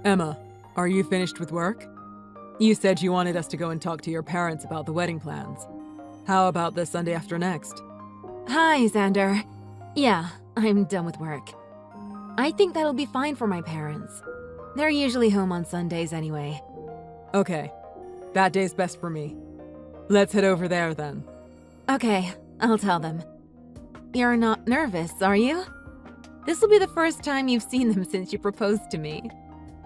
Emma, are you finished with work? You said you wanted us to go and talk to your parents about the wedding plans. How about the Sunday after next? Hi, Xander. Yeah, I'm done with work. I think that'll be fine for my parents. They're usually home on Sundays anyway. Okay, that day's best for me. Let's head over there then. Okay, I'll tell them. You're not nervous, are you? This will be the first time you've seen them since you proposed to me.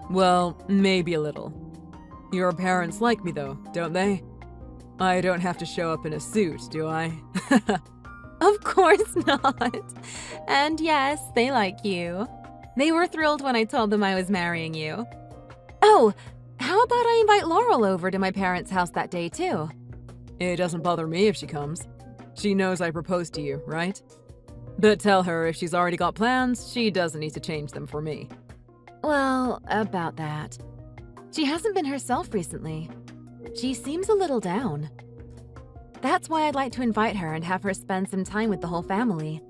Well, maybe a little. Your parents like me though, don't they? I don't have to show up in a suit, do I? Of course not. And yes, they like you. They were thrilled when I told them I was marrying you. Oh, how about I invite Laurel over to my parents' house that day too? It doesn't bother me if she comes. She knows I proposed to you, right? But tell her if she's already got plans, she doesn't need to change them for me. Well, about that. She hasn't been herself recently. She seems a little down. That's why I'd like to invite her and have her spend some time with the whole family.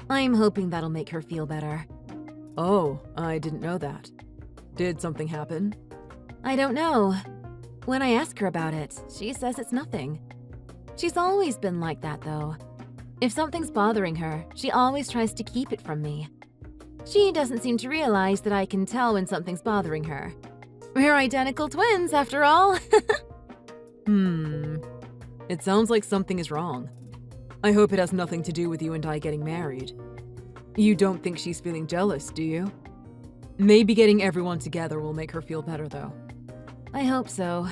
I'm hoping that'll make her feel better. Oh, I didn't know that. Did something happen? I don't know. When I ask her about it, she says it's nothing. She's always been like that, though. If something's bothering her, she always tries to keep it from me. She doesn't seem to realize that I can tell when something's bothering her. We're identical twins, after all. It sounds like something is wrong. I hope it has nothing to do with you and I getting married. You don't think she's feeling jealous, do you? Maybe getting everyone together will make her feel better, though. I hope so.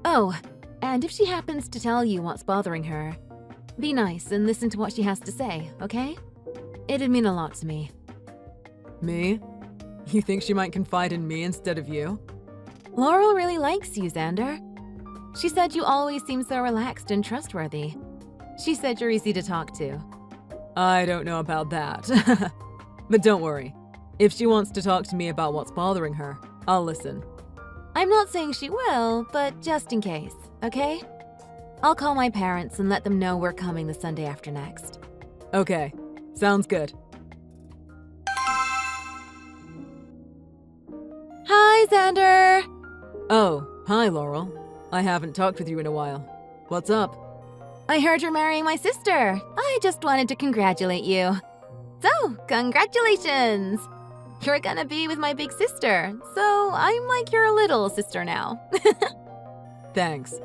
Oh, and if she happens to tell you what's bothering her, be nice and listen to what she has to say, okay? It'd mean a lot to me. Me? You think she might confide in me instead of you? Laurel really likes you, Xander. She said you always seem so relaxed and trustworthy. She said you're easy to talk to. I don't know about that. But don't worry. If she wants to talk to me about what's bothering her, I'll listen. I'm not saying she will, but just in case, okay? I'll call my parents and let them know we're coming the Sunday after next. Okay, sounds good. Hi, Xander! Oh, hi, Laurel. I haven't talked with you in a while. What's up? I heard you're marrying my sister. I just wanted to congratulate you. So, congratulations! You're gonna be with my big sister, so I'm like your little sister now. Thanks.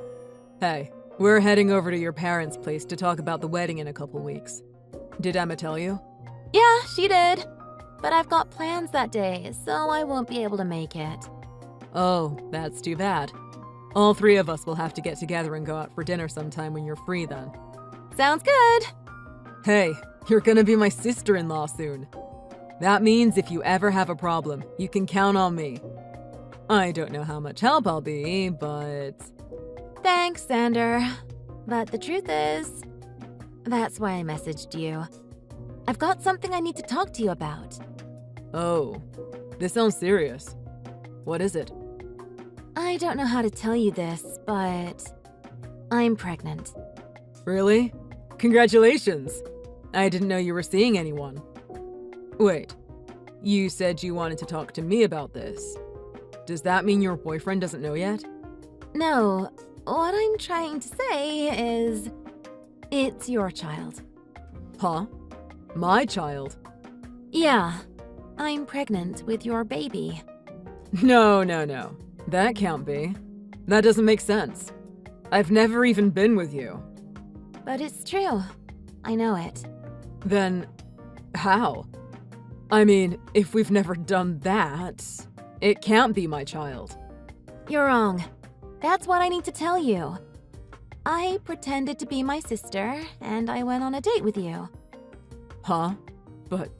Hey, we're heading over to your parents' place to talk about the wedding in a couple weeks. Did Emma tell you? Yeah, she did. But I've got plans that day, so I won't be able to make it. Oh, that's too bad. All three of us will have to get together and go out for dinner sometime when you're free then. Sounds good! Hey, you're gonna be my sister-in-law soon. That means if you ever have a problem, you can count on me. I don't know how much help I'll be, but... Thanks, Xander. But the truth is, that's why I messaged you. I've got something I need to talk to you about. Oh, this sounds serious. What is it? I don't know how to tell you this, but I'm pregnant. Really? Congratulations! I didn't know you were seeing anyone. Wait, you said you wanted to talk to me about this. Does that mean your boyfriend doesn't know yet? No, what I'm trying to say is, it's your child. Huh? My child? Yeah, I'm pregnant with your baby. No. That can't be. That doesn't make sense. I've never even been with you. But it's true. I know it. Then, how? I mean, if we've never done that, it can't be my child. You're wrong. That's what I need to tell you. I pretended to be my sister, and I went on a date with you. Huh? But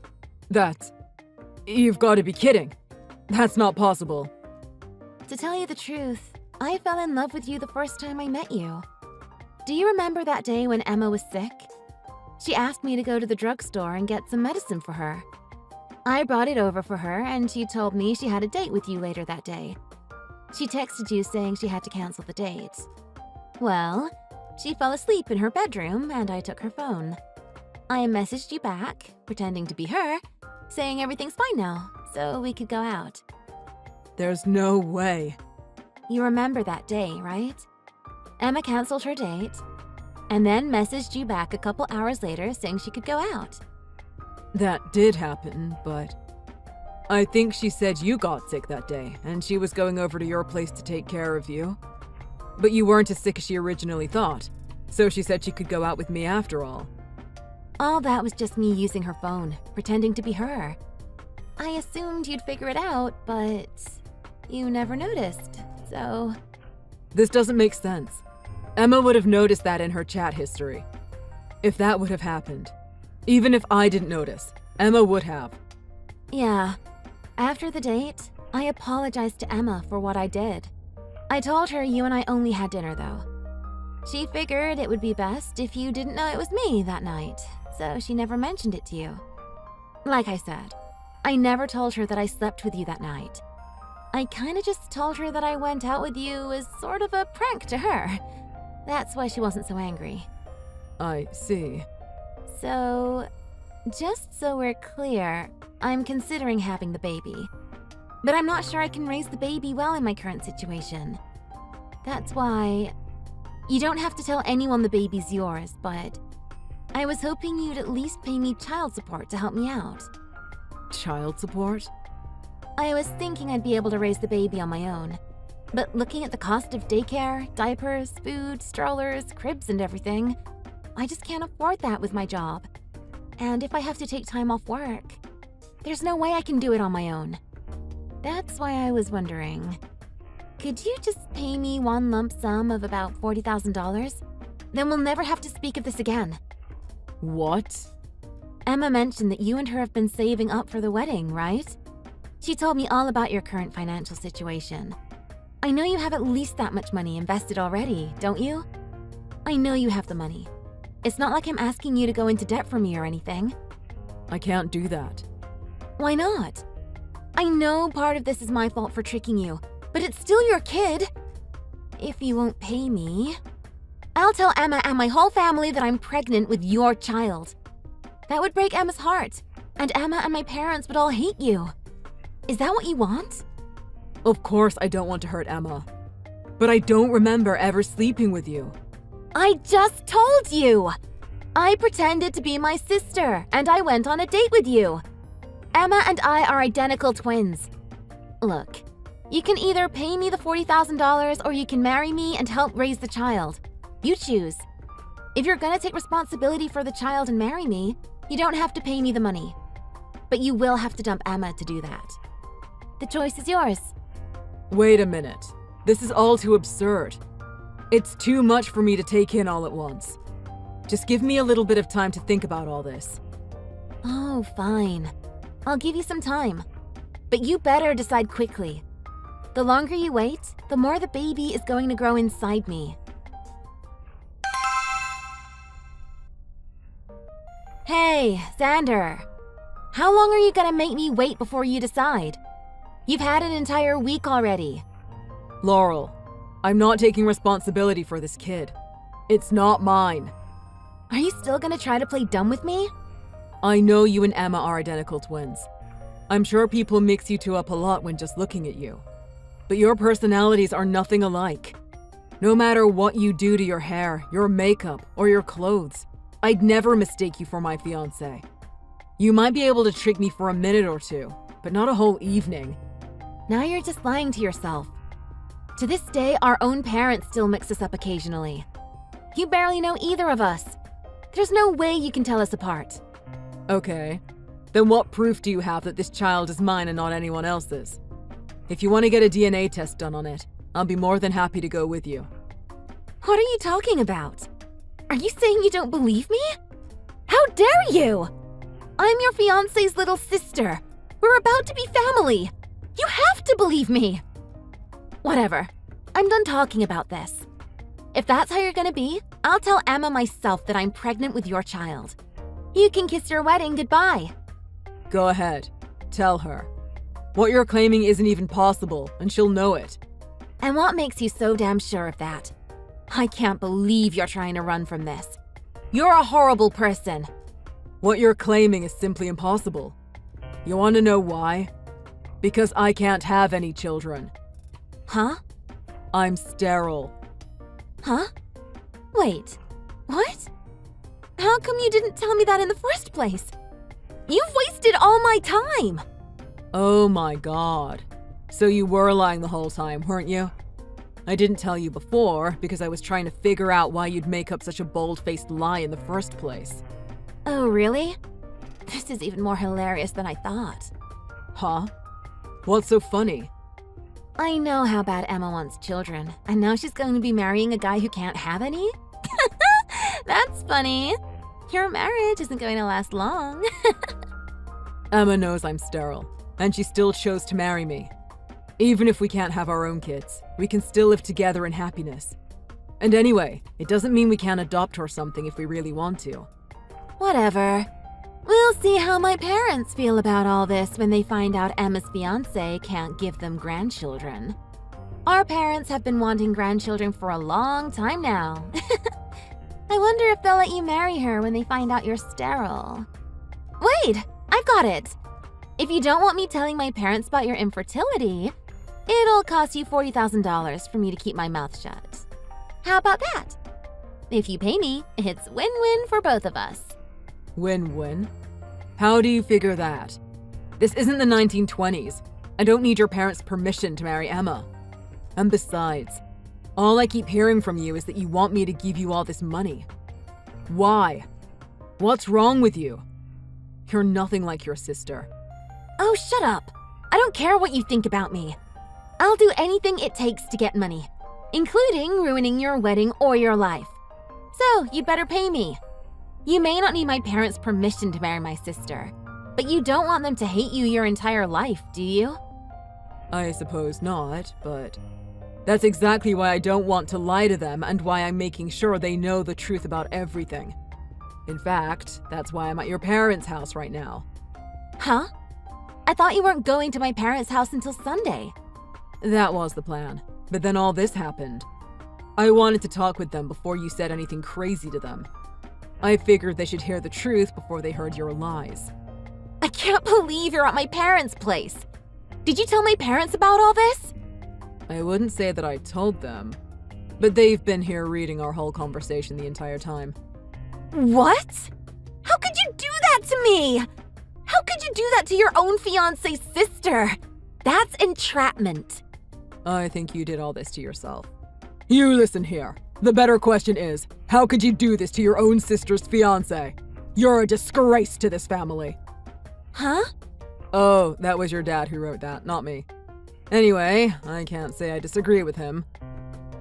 that's... You've got to be kidding. That's not possible. To tell you the truth, I fell in love with you the first time I met you. Do you remember that day when Emma was sick? She asked me to go to the drugstore and get some medicine for her. I brought it over for her, and she told me she had a date with you later that day. She texted you saying she had to cancel the date. Well, she fell asleep in her bedroom, and I took her phone. I messaged you back, pretending to be her, saying everything's fine now, so we could go out. There's no way. You remember that day, right? Emma canceled her date and then messaged you back a couple hours later saying she could go out. That did happen, but I think she said you got sick that day and she was going over to your place to take care of you. But you weren't as sick as she originally thought, so she said she could go out with me after all. All that was just me using her phone, pretending to be her. I assumed you'd figure it out, but you never noticed, so... This doesn't make sense. Emma would have noticed that in her chat history. If that would have happened, even if I didn't notice, Emma would have. Yeah. After the date, I apologized to Emma for what I did. I told her you and I only had dinner, though. She figured it would be best if you didn't know it was me that night, so she never mentioned it to you. Like I said, I never told her that I slept with you that night. I kinda just told her that I went out with you as sort of a prank to her. That's why she wasn't so angry. I see. So, just so we're clear, I'm considering having the baby. But I'm not sure I can raise the baby well in my current situation. That's why... You don't have to tell anyone the baby's yours, but I was hoping you'd at least pay me child support to help me out. Child support? I was thinking I'd be able to raise the baby on my own. But looking at the cost of daycare, diapers, food, strollers, cribs, and everything, I just can't afford that with my job. And if I have to take time off work, there's no way I can do it on my own. That's why I was wondering, could you just pay me one lump sum of about $40,000? Then we'll never have to speak of this again. What? Emma mentioned that you and her have been saving up for the wedding, right? She told me all about your current financial situation. I know you have at least that much money invested already, don't you? I know you have the money. It's not like I'm asking you to go into debt for me or anything. I can't do that. Why not? I know part of this is my fault for tricking you, but it's still your kid. If you won't pay me, I'll tell Emma and my whole family that I'm pregnant with your child. That would break Emma's heart, and Emma and my parents would all hate you. Is that what you want? Of course I don't want to hurt Emma. But I don't remember ever sleeping with you. I just told you! I pretended to be my sister, and I went on a date with you. Emma and I are identical twins. Look, you can either pay me the $40,000 or you can marry me and help raise the child. You choose. If you're gonna take responsibility for the child and marry me, you don't have to pay me the money. But you will have to dump Emma to do that. The choice is yours. Wait a minute. This is all too absurd. It's too much for me to take in all at once. Just give me a little bit of time to think about all this. Oh, fine. I'll give you some time. But you better decide quickly. The longer you wait, the more the baby is going to grow inside me. Hey, Xander. How long are you gonna make me wait before you decide? You've had an entire week already. Laurel, I'm not taking responsibility for this kid. It's not mine. Are you still gonna try to play dumb with me? I know you and Emma are identical twins. I'm sure people mix you two up a lot when just looking at you. But your personalities are nothing alike. No matter what you do to your hair, your makeup, or your clothes, I'd never mistake you for my fiancé. You might be able to trick me for a minute or two, but not a whole evening. Now you're just lying to yourself. To this day, our own parents still mix us up occasionally. You barely know either of us. There's no way you can tell us apart. Okay. Then what proof do you have that this child is mine and not anyone else's? If you want to get a DNA test done on it, I'll be more than happy to go with you. What are you talking about? Are you saying you don't believe me? How dare you! I'm your fiancé's little sister. We're about to be family. You have to believe me. Whatever. I'm done talking about this. If that's how you're gonna be, I'll tell Emma myself that I'm pregnant with your child. You can kiss your wedding goodbye. Go ahead. Tell her. What you're claiming isn't even possible, and she'll know it. And what makes you so damn sure of that? I can't believe you're trying to run from this. You're a horrible person. What you're claiming is simply impossible. You want to know why? Because I can't have any children. Huh? I'm sterile. Huh? Wait, what? How come you didn't tell me that in the first place? You've wasted all my time! Oh my god. So you were lying the whole time, weren't you? I didn't tell you before because I was trying to figure out why you'd make up such a bold-faced lie in the first place. Oh, really? This is even more hilarious than I thought. Huh? What's so funny? I know how bad Emma wants children, and now she's going to be marrying a guy who can't have any? That's funny. Your marriage isn't going to last long. Emma knows I'm sterile, and she still chose to marry me. Even if we can't have our own kids, we can still live together in happiness. And anyway, it doesn't mean we can't adopt or something if we really want to. Whatever. We'll see how my parents feel about all this when they find out Emma's fiancé can't give them grandchildren. Our parents have been wanting grandchildren for a long time now. I wonder if they'll let you marry her when they find out you're sterile. Wait, I've got it. If you don't want me telling my parents about your infertility, it'll cost you $40,000 for me to keep my mouth shut. How about that? If you pay me, it's win-win for both of us. Win-win? How do you figure that? This isn't the 1920s. I don't need your parents' permission to marry Emma. And besides, all I keep hearing from you is that you want me to give you all this money. Why? What's wrong with you? You're nothing like your sister. Oh, shut up. I don't care what you think about me. I'll do anything it takes to get money, including ruining your wedding or your life. So, you'd better pay me. You may not need my parents' permission to marry my sister, but you don't want them to hate you your entire life, do you? I suppose not, but that's exactly why I don't want to lie to them and why I'm making sure they know the truth about everything. In fact, that's why I'm at your parents' house right now. Huh? I thought you weren't going to my parents' house until Sunday. That was the plan, but then all this happened. I wanted to talk with them before you said anything crazy to them. I figured they should hear the truth before they heard your lies. I can't believe you're at my parents' place. Did you tell my parents about all this? I wouldn't say that I told them, but they've been here reading our whole conversation the entire time. What? How could you do that to me? How could you do that to your own fiancé's sister? That's entrapment. I think you did all this to yourself. You listen here. The better question is, how could you do this to your own sister's fiancé? You're a disgrace to this family. Huh? Oh, that was your dad who wrote that, not me. Anyway, I can't say I disagree with him.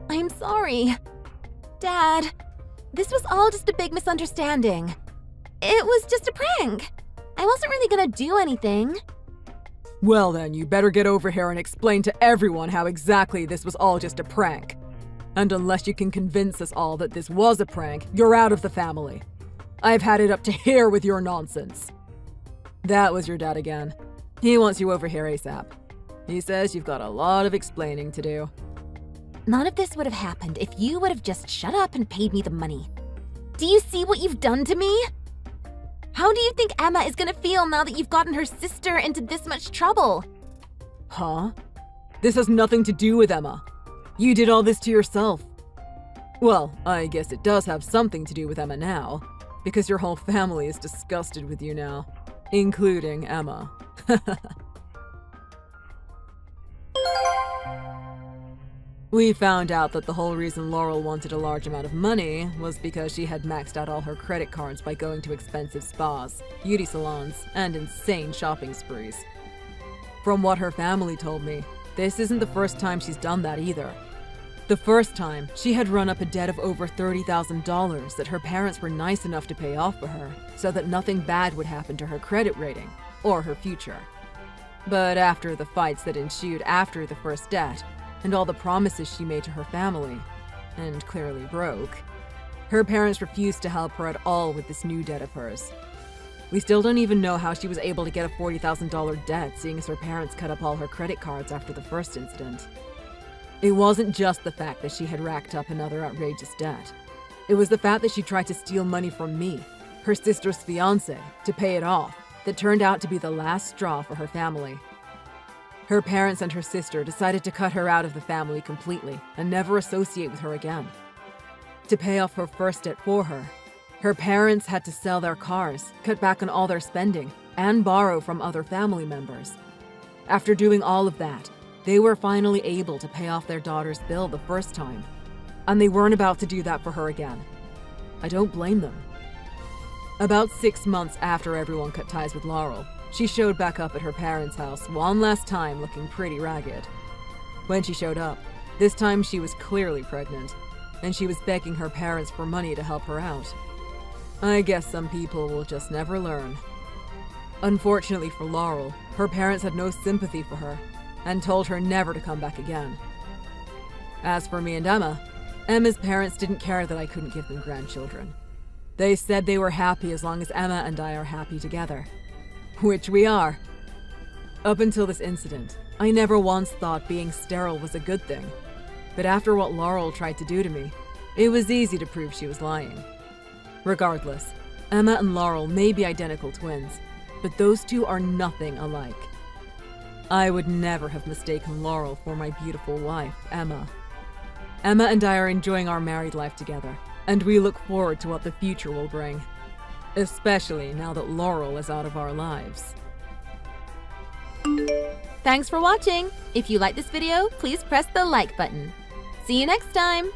I'm sorry. Dad, this was all just a big misunderstanding. It was just a prank. I wasn't really gonna do anything. Well then, you better get over here and explain to everyone how exactly this was all just a prank. And unless you can convince us all that this was a prank, you're out of the family. I've had it up to here with your nonsense. That was your dad again. He wants you over here ASAP. He says you've got a lot of explaining to do. None of this would have happened if you would have just shut up and paid me the money. Do you see what you've done to me? How do you think Emma is gonna feel now that you've gotten her sister into this much trouble? Huh? This has nothing to do with Emma. You did all this to yourself. Well, I guess it does have something to do with Emma now, because your whole family is disgusted with you now, including Emma. We found out that the whole reason Laurel wanted a large amount of money was because she had maxed out all her credit cards by going to expensive spas, beauty salons, and insane shopping sprees. From what her family told me, this isn't the first time she's done that either. The first time, she had run up a debt of over $30,000 that her parents were nice enough to pay off for her so that nothing bad would happen to her credit rating or her future. But after the fights that ensued after the first debt, and all the promises she made to her family, and clearly broke, her parents refused to help her at all with this new debt of hers. We still don't even know how she was able to get a $40,000 debt, seeing as her parents cut up all her credit cards after the first incident. It wasn't just the fact that she had racked up another outrageous debt. It was the fact that she tried to steal money from me, her sister's fiancé, to pay it off, that turned out to be the last straw for her family. Her parents and her sister decided to cut her out of the family completely and never associate with her again. To pay off her first debt for her, her parents had to sell their cars, cut back on all their spending, and borrow from other family members. After doing all of that, they were finally able to pay off their daughter's bill the first time, and they weren't about to do that for her again. I don't blame them. About 6 months after everyone cut ties with Laurel, she showed back up at her parents' house one last time looking pretty ragged. When she showed up, this time she was clearly pregnant, and she was begging her parents for money to help her out. I guess some people will just never learn. Unfortunately for Laurel, her parents had no sympathy for her and told her never to come back again. As for me and Emma, Emma's parents didn't care that I couldn't give them grandchildren. They said they were happy as long as Emma and I are happy together. Which we are. Up until this incident, I never once thought being sterile was a good thing. But after what Laurel tried to do to me, it was easy to prove she was lying. Regardless, Emma and Laurel may be identical twins, but those two are nothing alike. I would never have mistaken Laurel for my beautiful wife, Emma. Emma and I are enjoying our married life together, and we look forward to what the future will bring. Especially now that Laurel is out of our lives. Thanks for watching! If you like this video, please press the like button. See you next time!